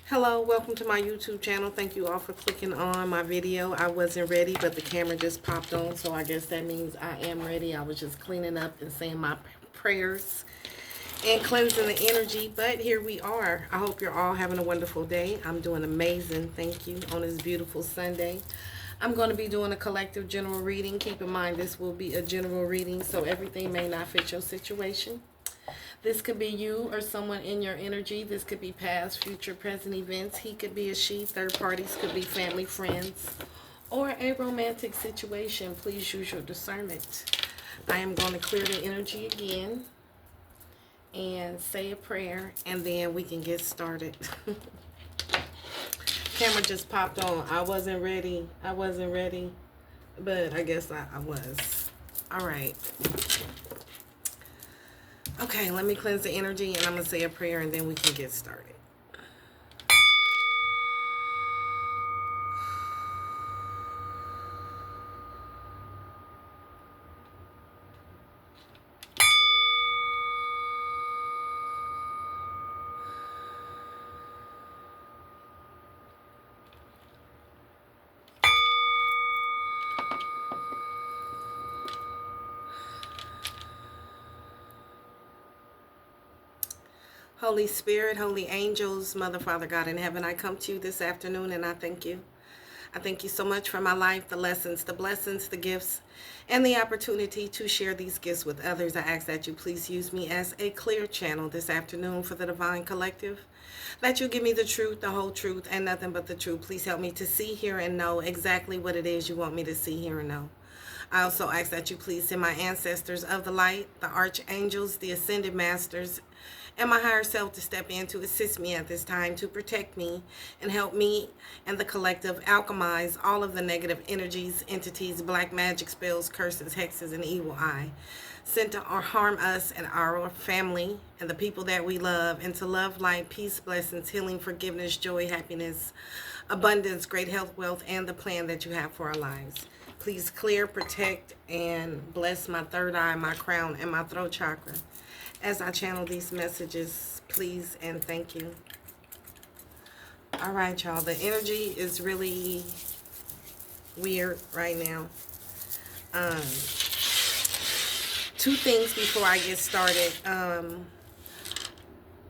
Hello, welcome to my YouTube channel. Thank you all for clicking on my video. I wasn't ready, but the camera just popped on, so I guess that means I am ready. I was just cleaning up and saying my prayers and cleansing the energy, but here we are. I hope you're all having a wonderful day. I'm doing amazing, thank you, on this beautiful Sunday. I'm going to be doing a collective general reading. Keep in mind this will be a general reading, so everything may not fit your situation. This could be you or someone in your energy. This could be past, future, present events. He could be a she. Third parties could be family, friends, or a romantic situation. Please use your discernment. I am going to clear the energy again and say a prayer, and then we can get started. Camera just popped on. I wasn't ready. But I guess I was. All right. Okay, let me cleanse the energy, and I'm going to say a prayer, and then we can get started. Holy Spirit, holy angels, Mother, Father, God in heaven, I come to you this afternoon, and I thank you. I thank you so much for my life, the lessons, the blessings, the gifts, and the opportunity to share these gifts with others. I ask that you please use me as a clear channel this afternoon for the Divine Collective, that you give me the truth, the whole truth, and nothing but the truth. Please help me to see, hear, and know exactly what it is you want me to see, hear, and know. I also ask that you please send my ancestors of the light, the archangels, the ascended masters, and my higher self to step in to assist me at this time, to protect me and help me and the collective alchemize all of the negative energies, entities, black magic spells, curses, hexes, and evil eye sent to harm us and our family and the people that we love, and to love, light, peace, blessings, healing, forgiveness, joy, happiness, abundance, great health, wealth, and the plan that you have for our lives. Please clear, protect, and bless my third eye, my crown, and my throat chakra as I channel these messages, please and thank you. All right, y'all. The energy is really weird right now. Two things before I get started.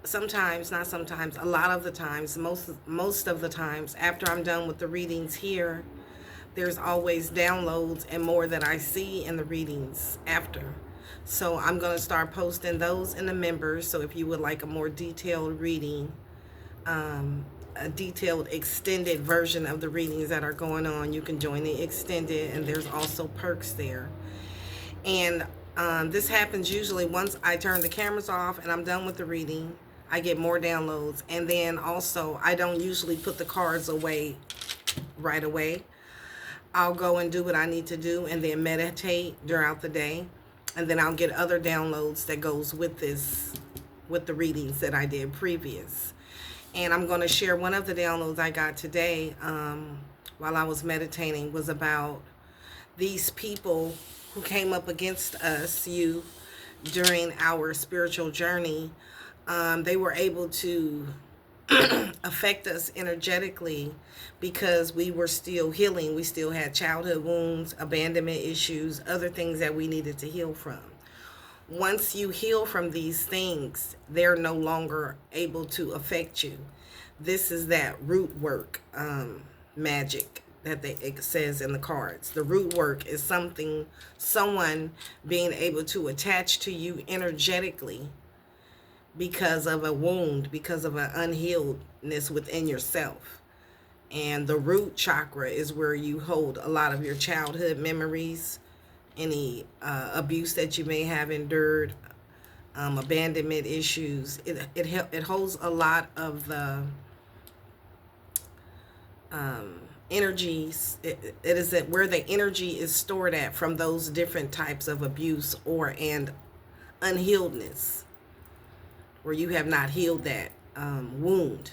Sometimes, not sometimes, a lot of the times, most of the times, after I'm done with the readings here, there's always downloads and more that I see in the readings after. So I'm going to start posting those in the members. So if you would like a more detailed reading, a detailed extended version of the readings that are going on, you can join the extended, and there's also perks there. And this happens usually once I turn the cameras off and I'm done with the reading. I get more downloads. And then also, I don't usually put the cards away right away. I'll go and do what I need to do and then meditate throughout the day. And then I'll get other downloads that goes with this, with the readings that I did previous. And I'm going to share one of the downloads I got today while I was meditating, was about these people who came up against us, you, during our spiritual journey. They were able to affect us energetically because we were still healing. We still had childhood wounds, abandonment issues, other things that we needed to heal from. Once you heal from these things, they're no longer able to affect you. This is that root work magic that it says in the cards. The root work is someone being able to attach to you energetically because of a wound, because of an unhealedness within yourself. And the root chakra is where you hold a lot of your childhood memories, any abuse that you may have endured, abandonment issues. It holds a lot of the energies. It is where the energy is stored at from those different types of abuse and unhealedness, where you have not healed that wound.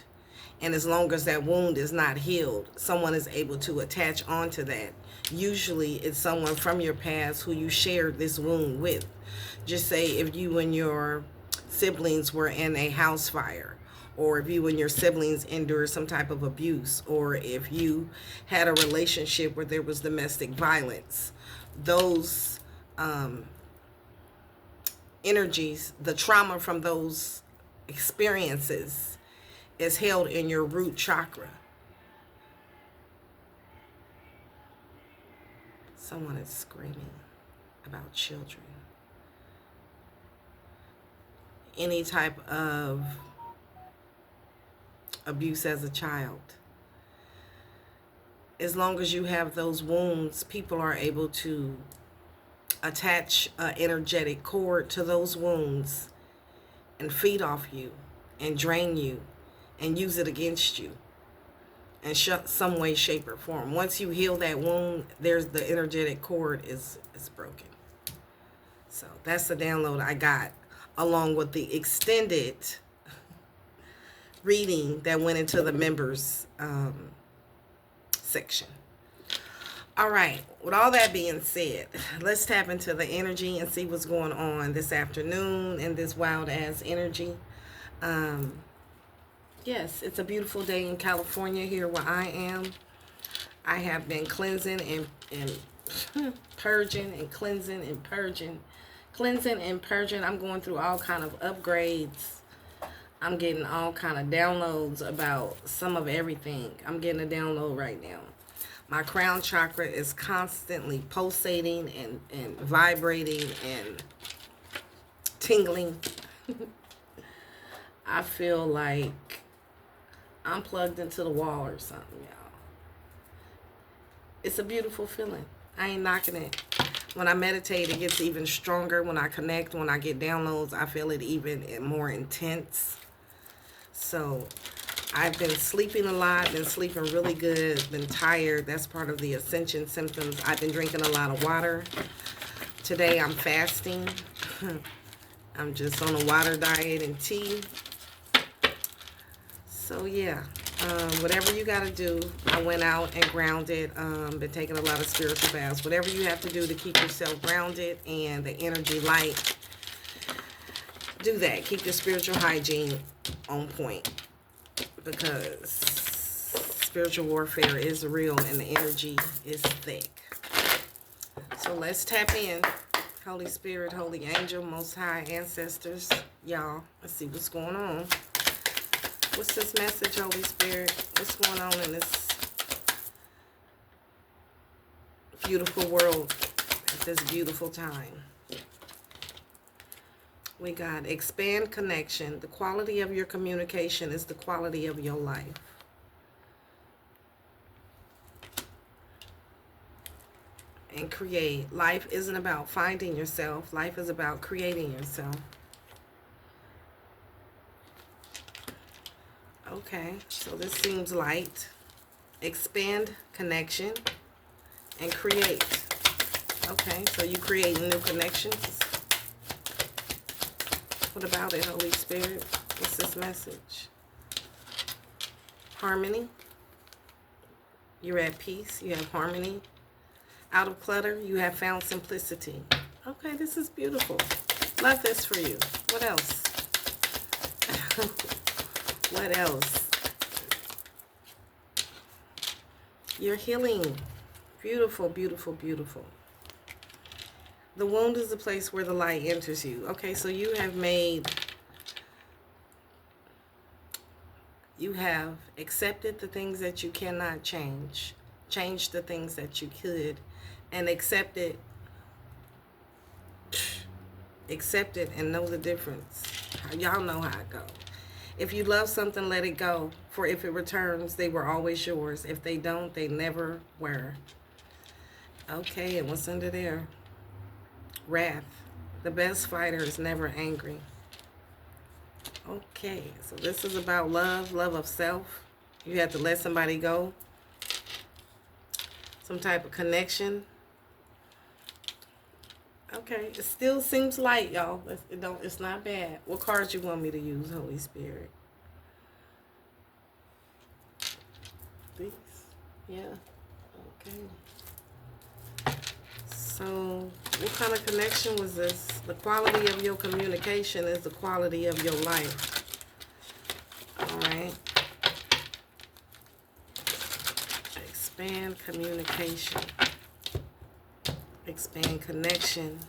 And as long as that wound is not healed, someone is able to attach onto that. Usually it's someone from your past who you shared this wound with. Just say if you and your siblings were in a house fire, or if you and your siblings endured some type of abuse, or if you had a relationship where there was domestic violence. Those energies, the trauma from those experiences is held in your root chakra. Someone is screaming about children. Any type of abuse as a child. As long as you have those wounds, people are able to attach an energetic cord to those wounds and feed off you and drain you and use it against you in some way, shape, or form. Once you heal that wound, there's the energetic cord is broken. So that's the download I got, along with the extended reading that went into the members section. All right, with all that being said, let's tap into the energy and see what's going on this afternoon in this wild ass energy. Yes, it's a beautiful day in California here where I am. I have been cleansing and purging and cleansing and purging. Cleansing and purging. I'm going through all kind of upgrades. I'm getting all kind of downloads about some of everything. I'm getting a download right now. My crown chakra is constantly pulsating and vibrating and tingling. I feel like I'm plugged into the wall or something, y'all. It's a beautiful feeling. I ain't knocking it. When I meditate, it gets even stronger. When I connect, when I get downloads, I feel it even more intense. So I've been sleeping a lot, been sleeping really good, been tired. That's part of the ascension symptoms. I've been drinking a lot of water. Today I'm fasting. I'm just on a water diet and tea. So yeah, whatever you got to do. I went out and grounded, been taking a lot of spiritual baths. Whatever you have to do to keep yourself grounded and the energy light, do that. Keep your spiritual hygiene on point, because spiritual warfare is real and the energy is thick. So let's tap in. Holy Spirit, Holy Angel, Most High, Ancestors, y'all. Let's see what's going on. What's this message, Holy Spirit? What's going on in this beautiful world at this beautiful time? We got expand connection. The quality of your communication is the quality of your life. And create. Life isn't about finding yourself. Life is about creating yourself. Okay, so this seems light. Expand connection and create. Okay, so you create new connections. What about it, Holy Spirit? What's this message? Harmony. You're at peace. You have harmony. Out of clutter, you have found simplicity. Okay, this is beautiful. Love this for you. What else? What else? You're healing. Beautiful, beautiful, beautiful. The wound is the place where the light enters you. Okay, so you have accepted the things that you cannot change. Change the things that you could. And accept it and know the difference. Y'all know how it goes. If you love something, let it go. For if it returns, they were always yours. If they don't, they never were. Okay, and what's under there? Wrath. The best fighter is never angry. Okay, so this is about love, love of self. You have to let somebody go. Some type of connection. Okay, it still seems light, y'all. It's not bad. What cards you want me to use, Holy Spirit? These? Yeah. Okay. So, what kind of connection was this? The quality of your communication is the quality of your life. Expand communication. Expand connection.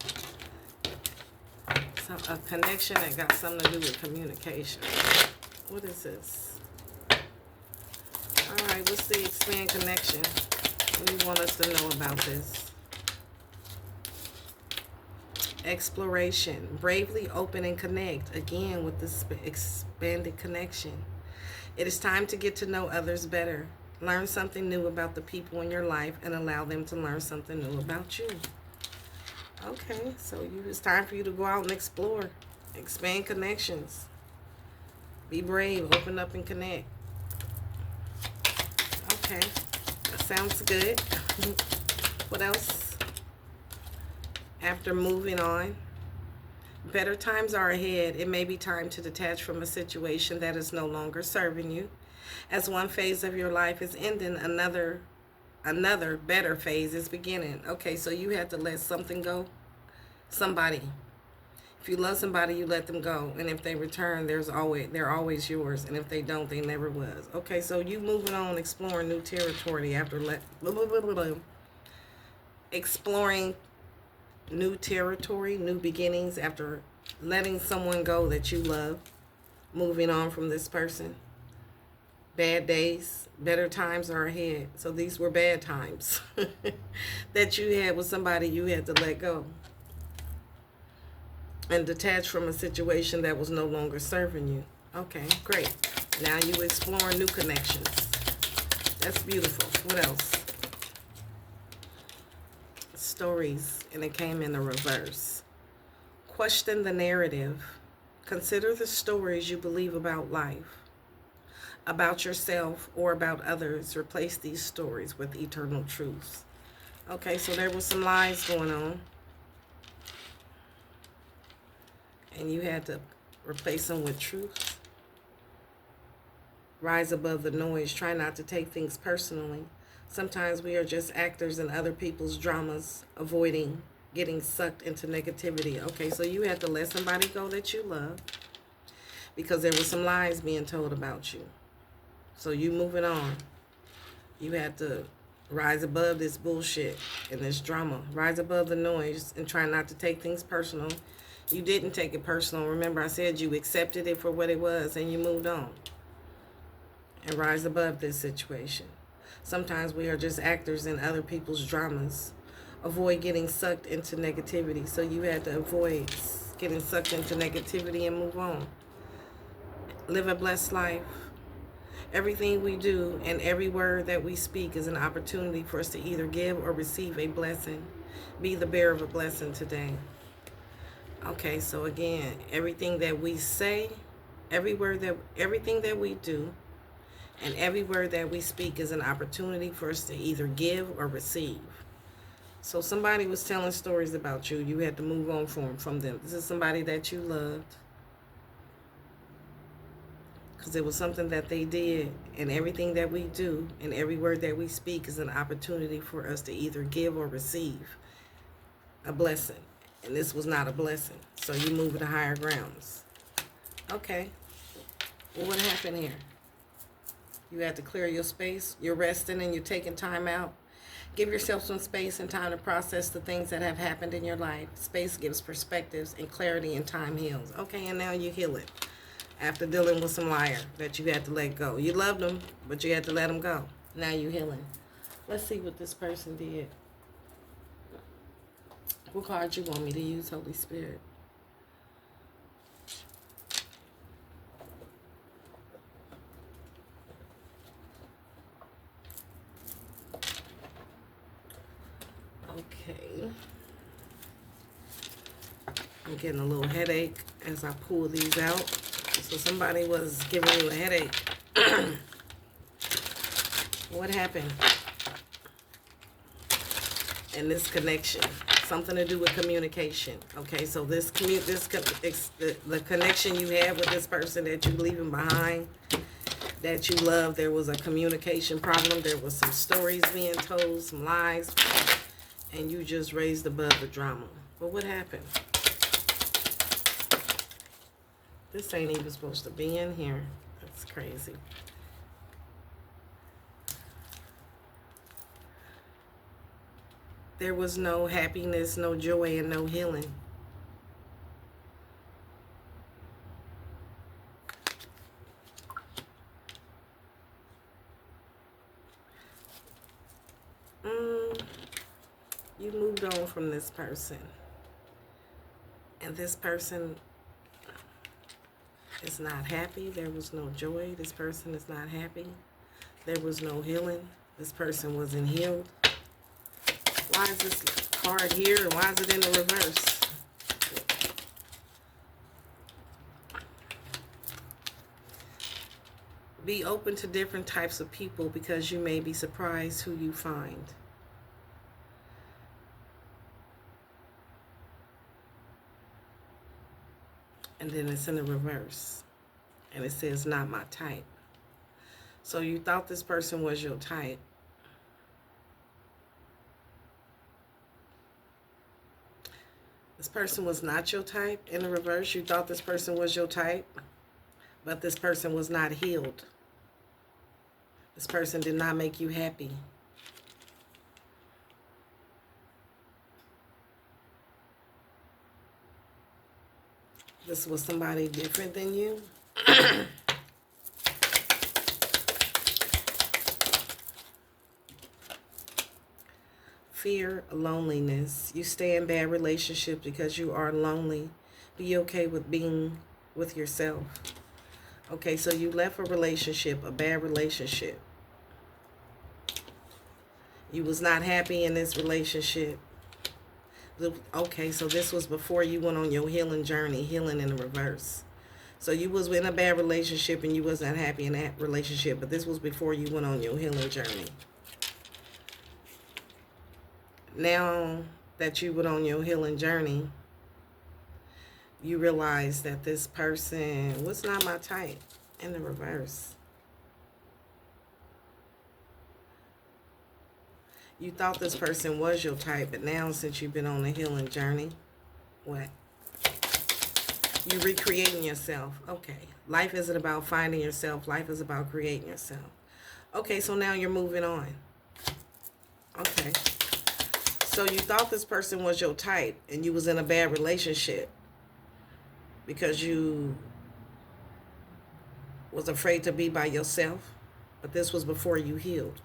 So a connection that got something to do with communication. What is this? Alright, what's the expand connection? What do you want us to know about this? Exploration. Bravely open and connect. Again, with this expanded connection. It is time to get to know others better. Learn something new about the people in your life and allow them to learn something new about you. Okay, so it's time for you to go out and explore. Expand connections. Be brave, open up and connect. Okay, that sounds good. What else? After moving on, better times are ahead. It may be time to detach from a situation that is no longer serving you. As one phase of your life is ending, another better phase is beginning. Okay, so you had to let something go. Somebody. If you love somebody, you let them go. And if they return, they're always yours. And if they don't, they never was. Okay, so you moving on, exploring new territory after exploring new territory, new beginnings after letting someone go that you love. Moving on from this person. Bad days, better times are ahead. So these were bad times that you had with somebody you had to let go. And detach from a situation that was no longer serving you. Okay, great. Now you exploring new connections. That's beautiful. What else? Stories, and it came in the reverse. Question the narrative. Consider the stories you believe about life, about yourself, or about others. Replace these stories with eternal truths. Okay, so there were some lies going on. And you had to replace them with truth. Rise above the noise. Try not to take things personally. Sometimes we are just actors in other people's dramas, avoiding getting sucked into negativity. Okay, so you had to let somebody go that you love because there were some lies being told about you. So you moving on. You had to rise above this bullshit and this drama. Rise above the noise and try not to take things personal. You didn't take it personal. Remember, I said you accepted it for what it was and you moved on. And rise above this situation. Sometimes we are just actors in other people's dramas. Avoid getting sucked into negativity. So you had to avoid getting sucked into negativity and move on. Live a blessed life. Everything we do and every word that we speak is an opportunity for us to either give or receive a blessing. Be the bearer of a blessing today. Okay, so again, everything that we say, everything that we do, and every word that we speak is an opportunity for us to either give or receive. So somebody was telling stories about you. You had to move on from them. This is somebody that you loved. Because it was something that they did. And everything that we do and every word that we speak is an opportunity for us to either give or receive a blessing. And this was not a blessing. So you move to higher grounds. Okay. Well, what happened here? You had to clear your space. You're resting and you're taking time out. Give yourself some space and time to process the things that have happened in your life. Space gives perspectives and clarity, and time heals. Okay, and now you heal it. After dealing with some liar that you had to let go. You loved them, but you had to let them go. Now you healing. Let's see what this person did. What card you want me to use, Holy Spirit? Okay. I'm getting a little headache as I pull these out. So somebody was giving you a headache. What happened in this connection? Something to do with communication. Okay, so the connection you had with this person that you're leaving behind, that you love, there was a communication problem. There was some stories being told, some lies, and you just raised above the drama. But what happened? This ain't even supposed to be in here. That's crazy. There was no happiness, no joy, and no healing. You moved on from this person. And this person is not happy. There was no joy. This person is not happy. There was no healing. This person wasn't healed. Why is this card here and why is it in the reverse? Be open to different types of people because you may be surprised who you find. And then it's in the reverse. And it says, not my type. So you thought this person was your type. This person was not your type. In the reverse, you thought this person was your type. But this person was not healed. This person did not make you happy. This was somebody different than you. Fear, loneliness. You stay in bad relationships because you are lonely. Be okay with being with yourself. Okay, so you left a relationship, a bad relationship. You was not happy in this relationship. Okay, so this was before you went on your healing journey, healing in the reverse. So you was in a bad relationship and you wasn't happy in that relationship, but this was before you went on your healing journey. Now that you went on your healing journey, you realize that this person was not my type in the reverse. You thought this person was your type, but now since you've been on a healing journey, what? You recreating yourself. Okay. Life isn't about finding yourself. Life is about creating yourself. Okay, so now you're moving on. Okay. So you thought this person was your type and you was in a bad relationship because you was afraid to be by yourself, but this was before you healed.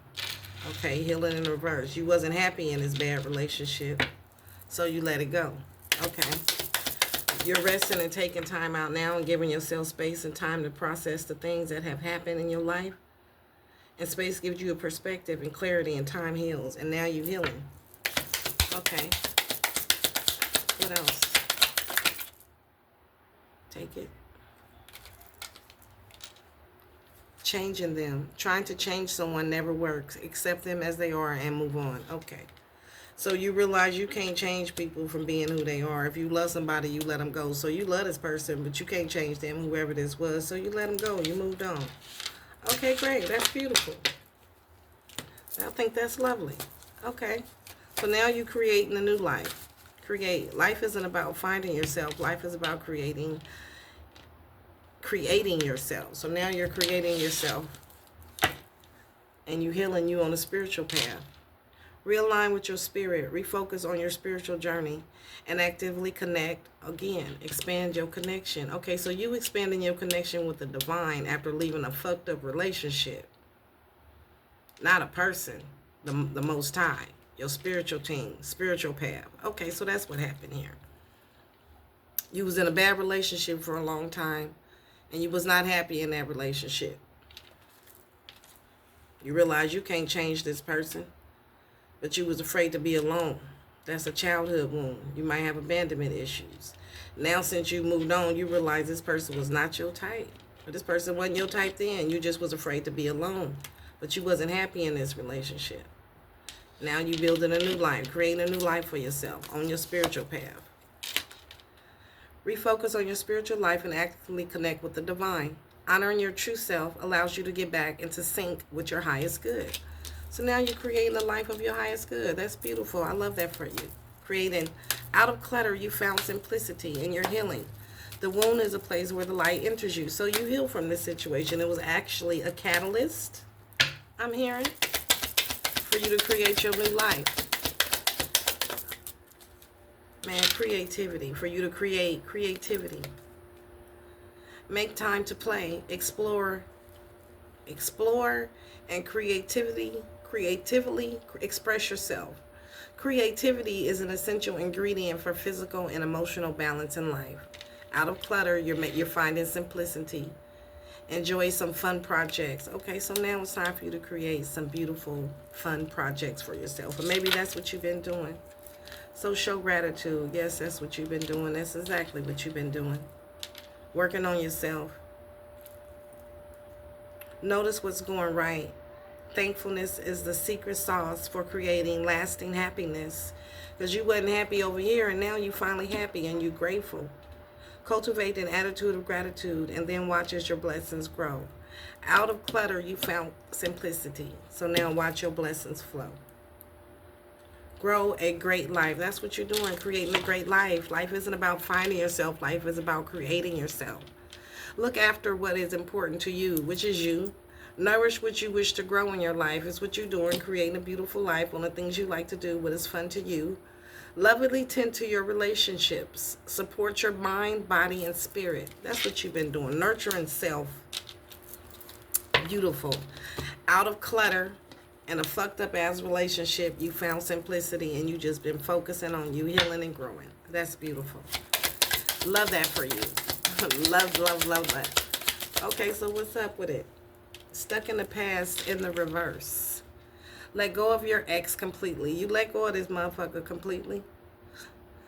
Okay, healing in reverse. You wasn't happy in this bad relationship, so you let it go. Okay. You're resting and taking time out now and giving yourself space and time to process the things that have happened in your life. And space gives you a perspective and clarity, and time heals. And now you're healing. Okay. What else? Take it. Changing them. Trying to change someone never works. Accept them as they are and move on. Okay. So you realize you can't change people from being who they are. If you love somebody, you let them go. So you love this person, but you can't change them, whoever this was. So you let them go. You moved on. Okay, great. That's beautiful. I think that's lovely. Okay. So now you're creating a new life. Create. Life isn't about finding yourself. Life is about creating yourself. So now you're creating yourself. And you're healing you on a spiritual path. Realign with your spirit. Refocus on your spiritual journey. And actively connect. Again, expand your connection. Okay, so you expanding your connection with the divine after leaving a fucked up relationship. Not a person. The Most High. Your spiritual team. Spiritual path. Okay, so that's what happened here. You was in a bad relationship for a long time. And you was not happy in that relationship. You realize you can't change this person. But you was afraid to be alone. That's a childhood wound. You might have abandonment issues. Now since you moved on, you realize this person was not your type. But this person wasn't your type then. You just was afraid to be alone. But you wasn't happy in this relationship. Now you building a new life. Creating a new life for yourself on your spiritual path. Refocus on your spiritual life and actively connect with the divine. Honoring your true self allows you to get back into sync with your highest good. So now you're creating the life of your highest good. That's beautiful. I love that for you. Creating out of clutter, you found simplicity in your healing. The wound is a place where the light enters you. So you heal from this situation. It was actually a catalyst, I'm hearing, for you to create your new life. Man, creativity. For you to create, creativity. Make time to play. Explore, and creatively express yourself. Creativity is an essential ingredient for physical and emotional balance in life. Out of clutter, you're finding simplicity. Enjoy some fun projects. Okay, so now it's time for you to create some beautiful, fun projects for yourself. Or maybe that's what you've been doing. So show gratitude. Yes, that's what you've been doing. That's exactly what you've been doing. Working on yourself. Notice what's going right. Thankfulness is the secret sauce for creating lasting happiness. Because you wasn't happy over here, and now you finally happy and you're grateful. Cultivate an attitude of gratitude and then watch as your blessings grow. Out of clutter, you found simplicity. So now watch your blessings flow. Grow a great life. That's what you're doing, creating a great life. Life isn't about finding yourself. Life is about creating yourself. Look after what is important to you, which is you. Nourish what you wish to grow in your life. It's what you're doing, creating a beautiful life on the things you like to do, what is fun to you. Lovingly tend to your relationships. Support your mind, body, and spirit. That's what you've been doing. Nurturing self. Beautiful. Out of clutter and a fucked up ass relationship, you found simplicity and you just been focusing on you healing and growing. That's beautiful. Love that for you. Love that. Okay, so what's up with it? Stuck in the past in the reverse. Let go of your ex completely. You let go of this motherfucker completely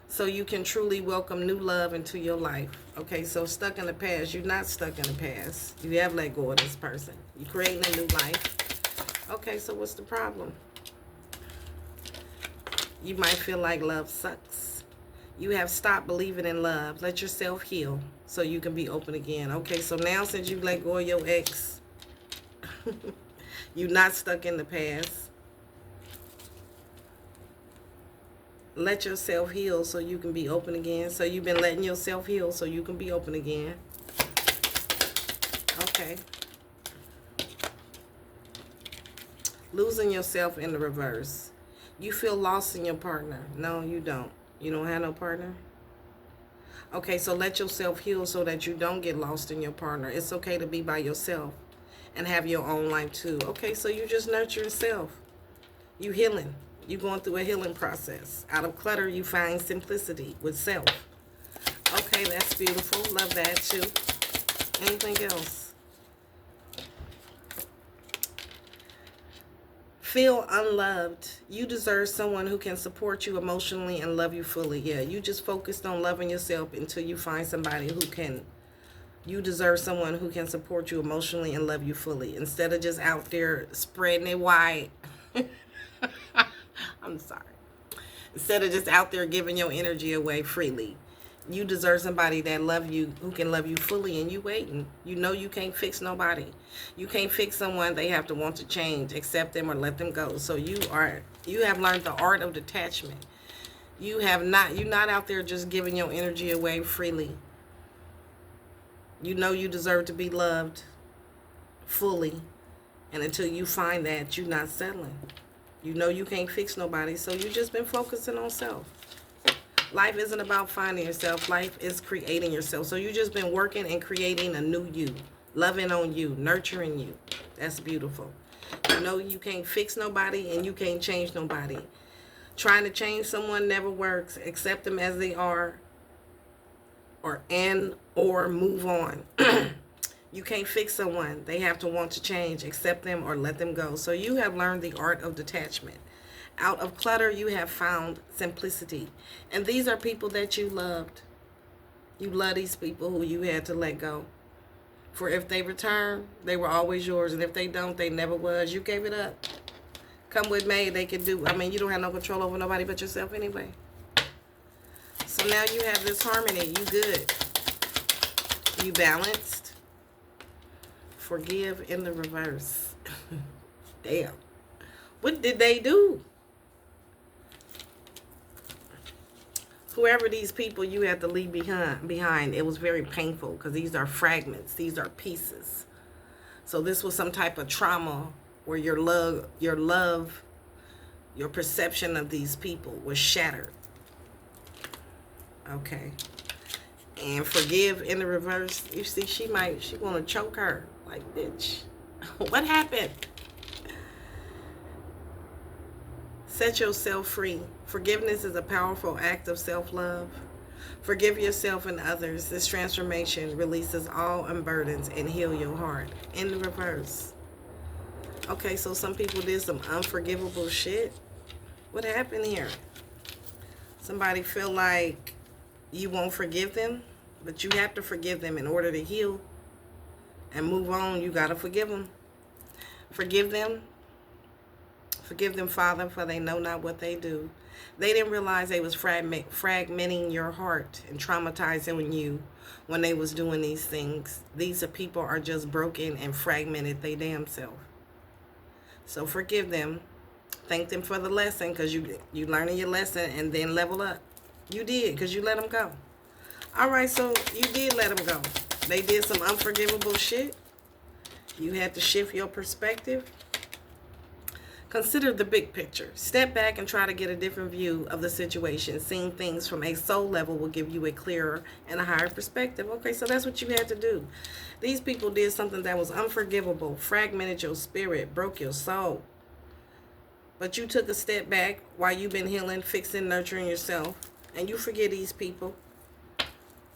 so you can truly welcome new love into your life. Okay, so stuck in the past. You're not stuck in the past. You have let go of this person. You're creating a new life. Okay, so what's the problem? You might feel like love sucks. You have stopped believing in love. Let yourself heal so you can be open again. Okay, so now since you let go of your ex, you're not stuck in the past. Let yourself heal so you can be open again. So you've been letting yourself heal so you can be open again. Okay. Losing yourself in the reverse. You feel lost in your partner. No, you don't. You don't have no partner? Okay, so let yourself heal so that you don't get lost in your partner. It's okay to be by yourself and have your own life too. Okay, so you just nurture yourself. You healing. You going through a healing process. Out of clutter, you find simplicity with self. Okay, that's beautiful. Love that too. Anything else? Feel unloved. You deserve someone who can support you emotionally and love you fully. Yeah, you just focused on loving yourself until you find somebody who can. You deserve someone who can support you emotionally and love you fully. Instead of just out there spreading it wide. I'm sorry. Instead of just out there giving your energy away freely. You deserve somebody that love you, who can love you fully, and you waiting. You know you can't fix nobody. You can't fix someone. They have to want to change, accept them, or let them go. So you have learned the art of detachment. You're not out there just giving your energy away freely. You know you deserve to be loved fully. And until you find that, you're not settling. You know you can't fix nobody, so you just been focusing on self. Life isn't about finding yourself. Life is creating yourself. So you just been working and creating a new you. Loving on you. Nurturing you. That's beautiful. You know you can't fix nobody and you can't change nobody. Trying to change someone never works. Accept them as they are. Or move on. You can't fix someone. They have to want to change. Accept them or let them go. So you have learned the art of detachment. Out of clutter, you have found simplicity. And these are people that you loved. You love these people who you had to let go. For if they return, they were always yours. And if they don't, they never was. You gave it up. Come with me, they can do. I mean, you don't have no control over nobody but yourself anyway. So now you have this harmony. You good. You balanced. Forgive in the reverse. Damn. What did they do? Whoever these people you had to leave behind, it was very painful because these are fragments. These are pieces. So this was some type of trauma where your perception of these people was shattered. Okay. And forgive in the reverse. You see, she want to choke her. Like, bitch, what happened? Set yourself free. Forgiveness is a powerful act of self-love. Forgive yourself and others. This transformation releases all unburdens and heal your heart. In the reverse. Okay, so some people did some unforgivable shit. What happened here? Somebody feel like you won't forgive them, but you have to forgive them in order to heal and move on. You got to forgive them. Forgive them. Forgive them, Father, for they know not what they do. They didn't realize they was fragmenting your heart and traumatizing you when they was doing these things. These people are just broken and fragmented they damn self. So forgive them. Thank them for the lesson, because you learning your lesson, and then level up. You did, because you let them go. All right, so you did let them go. They did some unforgivable shit. You had to shift your perspective. Consider the big picture. Step back and try to get a different view of the situation. Seeing things from a soul level will give you a clearer and a higher perspective. Okay, so that's what you had to do. These people did something that was unforgivable, fragmented your spirit, broke your soul. But you took a step back while you've been healing, fixing, nurturing yourself, and you forget these people.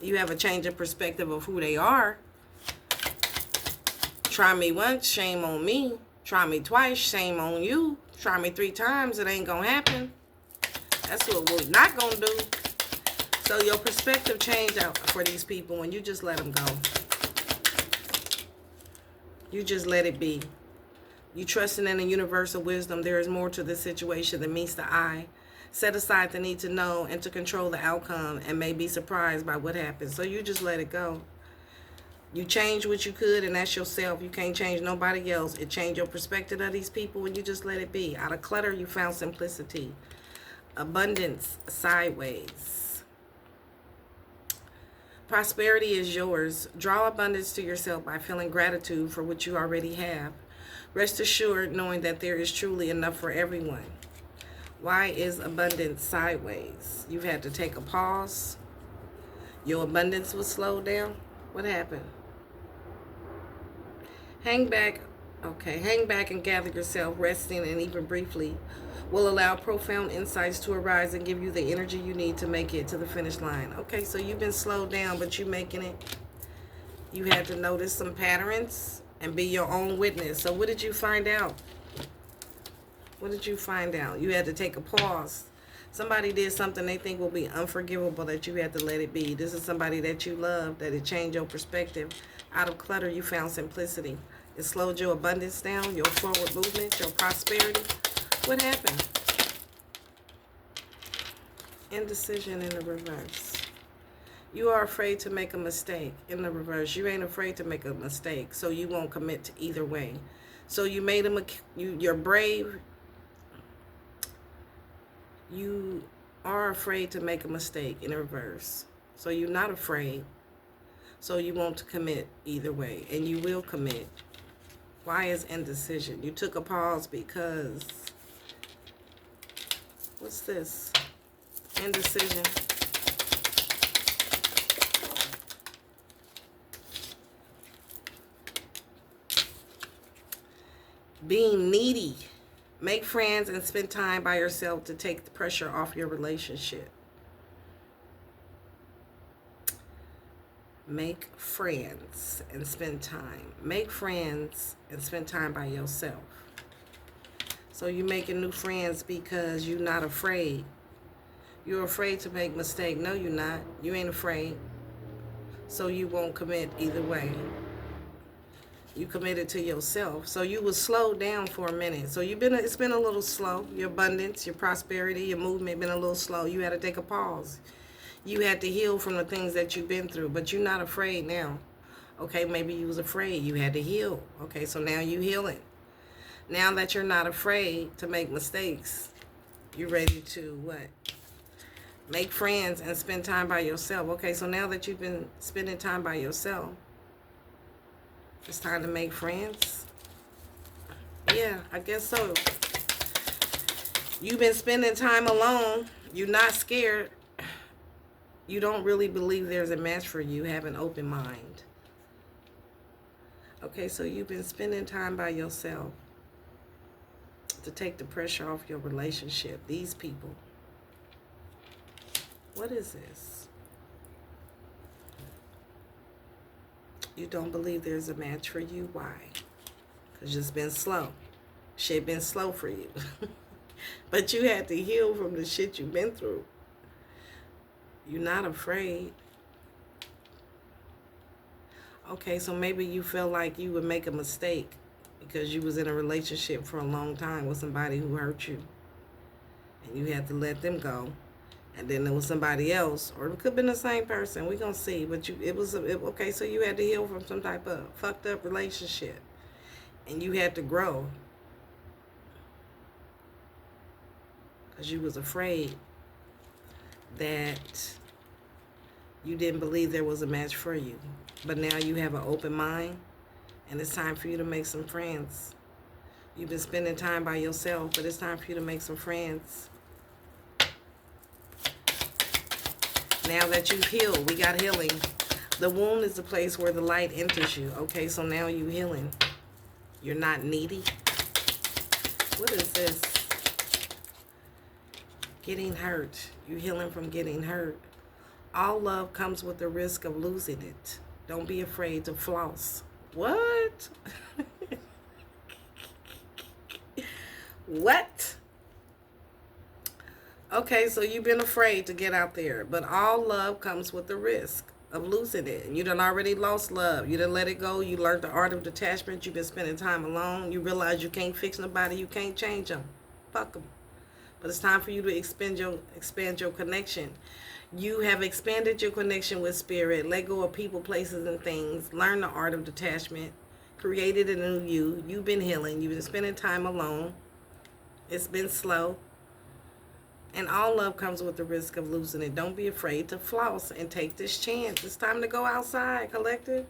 You have a change of perspective of who they are. Try me once, shame on me. Try me twice, shame on you. Try me 3 times, it ain't gonna happen. That's what we're not gonna do. So your perspective changed out for these people when you just let them go. You just let it be. You trusting in the universal wisdom. There is more to this situation than meets the eye. Set aside the need to know and to control the outcome, and may be surprised by what happens. So you just let it go. You change what you could, and that's yourself. You can't change nobody else. It changed your perspective of these people when you just let it be. Out of clutter, you found simplicity. Abundance sideways. Prosperity is yours. Draw abundance to yourself by feeling gratitude for what you already have. Rest assured knowing that there is truly enough for everyone. Why is abundance sideways? You've had to take a pause. Your abundance was slowed down. What happened? Hang back. Okay, hang back and gather yourself. Resting, and even briefly, will allow profound insights to arise and give you the energy you need to make it to the finish line. Okay, so you've been slowed down, but you're making it. You had to notice some patterns and be your own witness. So what did you find out? What did you find out? You had to take a pause. Somebody did something they think will be unforgivable that you had to let it be. This is somebody that you love, that it changed your perspective. Out of clutter, you found simplicity. It slowed your abundance down, your forward movement, your prosperity. What happened? Indecision in the reverse. You are afraid to make a mistake in the reverse. You ain't afraid to make a mistake, so you won't commit to either way. So you made you're brave. You are afraid to make a mistake in reverse. So you're not afraid. So you won't commit either way. And you will commit. Why is indecision? You took a pause because... What's this? Indecision. Being needy. Make friends and spend time by yourself to take the pressure off your relationship. Make friends and spend time. Make friends and spend time by yourself. So you're making new friends because you're not afraid. You're afraid to make mistakes. No, you're not. You ain't afraid. So you won't commit either way. You committed to yourself. So you was slowed down for a minute. So it's been a little slow. Your abundance, your prosperity, your movement been a little slow. You had to take a pause. You had to heal from the things that you've been through, but you're not afraid now. Okay, maybe you was afraid. You had to heal. Okay, so now you healing. Now that you're not afraid to make mistakes, you're ready to what? Make friends and spend time by yourself. Okay, so now that you've been spending time by yourself, it's time to make friends. Yeah, I guess so. You've been spending time alone. You're not scared. You don't really believe there's a match for you. Have an open mind. Okay, so you've been spending time by yourself to take the pressure off your relationship. These people. What is this? You don't believe there's a match for you. Why? Because it's been slow. Shit been slow for you. But you had to heal from the shit you've been through. You're not afraid. Okay, so maybe you felt like you would make a mistake because you was in a relationship for a long time with somebody who hurt you. And you had to let them go. And then there was somebody else, or it could have been the same person. We're going to see. But okay, so you had to heal from some type of fucked up relationship. And you had to grow. Because you was afraid that you didn't believe there was a match for you. But now you have an open mind, and it's time for you to make some friends. You've been spending time by yourself, but it's time for you to make some friends. Now that you've healed, we got healing. The wound is the place where the light enters you. Okay, so now you're healing. You're not needy. What is this? Getting hurt. You're healing from getting hurt. All love comes with the risk of losing it. Don't be afraid to floss. What? What? Okay, so you've been afraid to get out there. But all love comes with the risk of losing it. You done already lost love. You done let it go. You learned the art of detachment. You've been spending time alone. You realize you can't fix nobody. You can't change them. Fuck them. But it's time for you to expand your connection. You have expanded your connection with spirit. Let go of people, places, and things. Learn the art of detachment. Created a new you. You've been healing. You've been spending time alone. It's been slow. And all love comes with the risk of losing it. Don't be afraid to floss and take this chance. It's time to go outside, collective.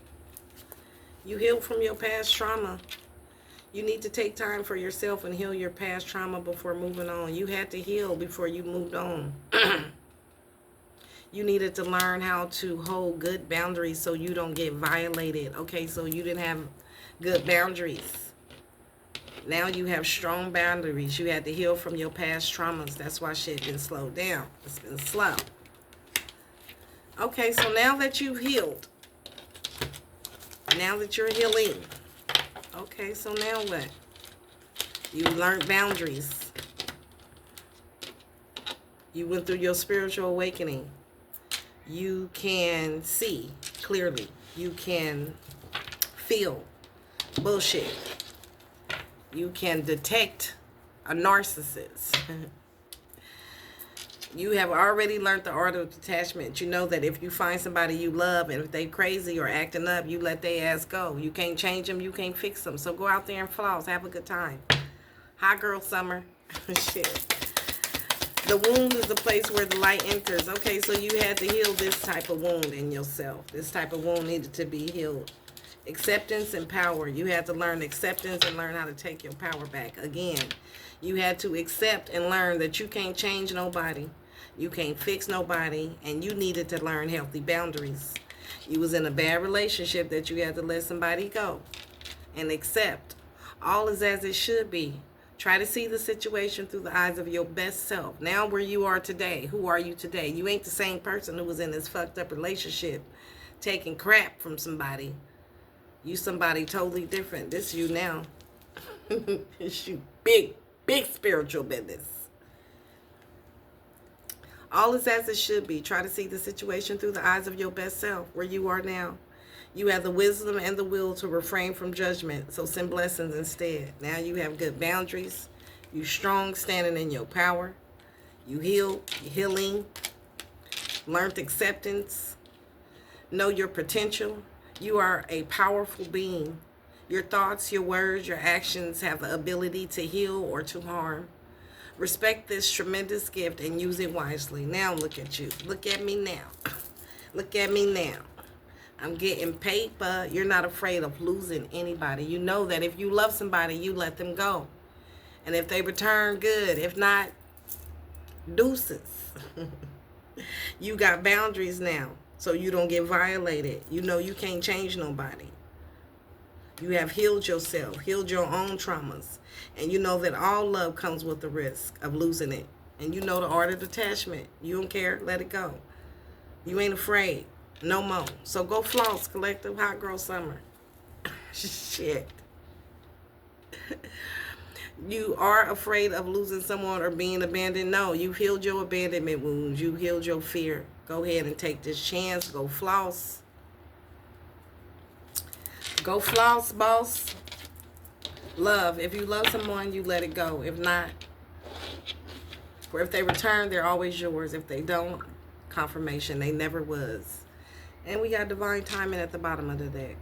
You healed from your past trauma. You need to take time for yourself and heal your past trauma before moving on. You had to heal before you moved on. You needed to learn how to hold good boundaries so you don't get violated. Okay, so you didn't have good boundaries. Now you have strong boundaries. You had to heal from your past traumas. That's why shit been slowed down. It's been slow. Okay, so now that you've healed, now that you're healing, okay, so now what? You learned boundaries. You went through your spiritual awakening. You can see clearly. You can feel bullshit. You can detect a narcissist. You have already learned the art of detachment. You know that if you find somebody you love and if they crazy or acting up, you let their ass go. You can't change them. You can't fix them. So go out there and floss. Have a good time. Hot girl summer. Shit. The wound is the place where the light enters. Okay, so you had to heal this type of wound in yourself. This type of wound needed to be healed. Acceptance and power. You had to learn acceptance and learn how to take your power back. Again, you had to accept and learn that you can't change nobody. You can't fix nobody. And you needed to learn healthy boundaries. You was in a bad relationship that you had to let somebody go. And accept. All is as it should be. Try to see the situation through the eyes of your best self. Now where you are today. Who are you today? You ain't the same person who was in this fucked up relationship taking crap from somebody. You somebody totally different. This you now. It's you big spiritual business. All is as it should be. Try to see the situation through the eyes of your best self, where you are now. You have the wisdom and the will to refrain from judgment, so send blessings instead. Now you have good boundaries. You strong, standing in your power. You healing. Learned acceptance. Know your potential. You are a powerful being. Your thoughts, your words, your actions have the ability to heal or to harm. Respect this tremendous gift and use it wisely. Now look at you. Look at me now. Look at me now. I'm getting paper. You're not afraid of losing anybody. You know that if you love somebody, you let them go. And if they return, good. If not, deuces. You got boundaries now, so you don't get violated. You know you can't change nobody. You have healed yourself, healed your own traumas, and you know that all love comes with the risk of losing it. And you know the art of detachment. You don't care, let it go. You ain't afraid no more. So go floss, collective hot girl summer. Shit. You are afraid of losing someone or being abandoned? No, you've healed your abandonment wounds. You healed your fear. Go ahead and take this chance. Go floss. Go floss, boss. Love. If you love someone, you let it go. If not, or if they return, they're always yours. If they don't, confirmation. They never was. And we got divine timing at the bottom of the deck.